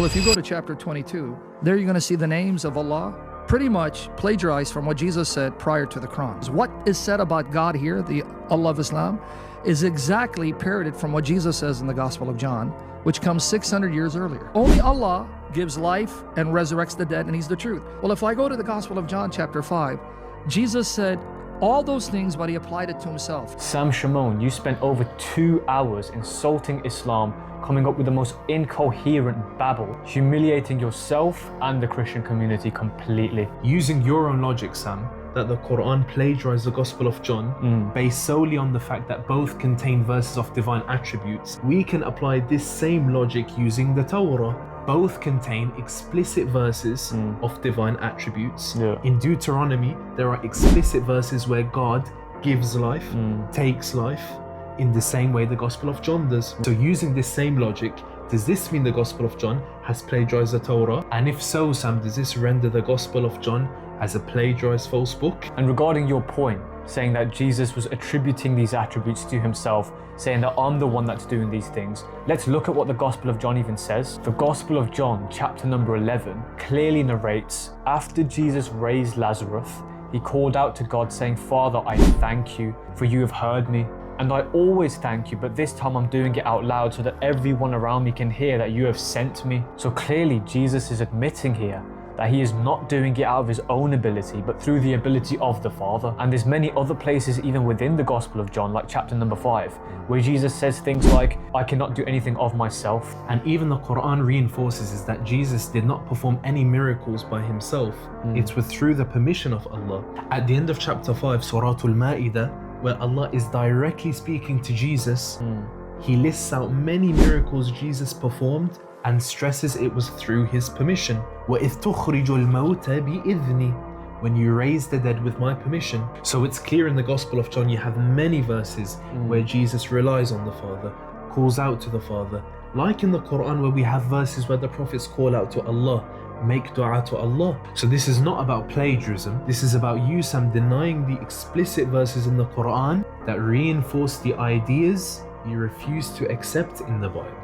Well, if you go to chapter 22, there you're going to see the names of Allah pretty much plagiarized from what Jesus said prior to the Quran. What is said about God here, the Allah of Islam, is exactly parroted from what Jesus says in the Gospel of John, which comes 600 years earlier. Only Allah gives life and resurrects the dead, and He's the truth. Well, if I go to the Gospel of John chapter 5, Jesus said all those things, but He applied it to Himself. Sam Shamoun, you spent over 2 hours insulting Islam, coming up with the most incoherent babble, humiliating yourself and the Christian community completely. Using your own logic, Sam, that the Quran plagiarized the Gospel of John based solely on the fact that both contain verses of divine attributes, we can apply this same logic using the Torah. Both contain explicit verses of divine attributes. In Deuteronomy, there are explicit verses where God gives life, takes life, in the same way the Gospel of John does. So using this same logic, does this mean the Gospel of John has plagiarized the Torah? And if so, Sam, does this render the Gospel of John as a plagiarized false book? And regarding your point, saying that Jesus was attributing these attributes to Himself, saying that I'm the one that's doing these things, let's look at what the Gospel of John even says. The Gospel of John, chapter number 11, clearly narrates, after Jesus raised Lazarus, He called out to God saying, Father, I thank you, for you have heard me. And I always thank you, but this time I'm doing it out loud so that everyone around me can hear that you have sent me. So clearly Jesus is admitting here that He is not doing it out of His own ability, but through the ability of the Father. And there's many other places even within the Gospel of John, like chapter number 5, where Jesus says things like, I cannot do anything of myself. And even the Quran reinforces is that Jesus did not perform any miracles by Himself. It was through the permission of Allah. At the end of chapter 5, Surah Al-Ma'idah, where Allah is directly speaking to Jesus, He lists out many miracles Jesus performed and stresses it was through His permission. وَإِذْ تُخْرِجُ الْمَوْتَ بِإِذْنِي, when you raise the dead with my permission. So it's clear in the Gospel of John you have many verses where Jesus relies on the Father, calls out to the Father. Like in the Quran where we have verses where the prophets call out to Allah, make dua to Allah. So this is not about plagiarism. This is about you, Sam, denying the explicit verses in the Quran that reinforce the ideas you refuse to accept in the Bible.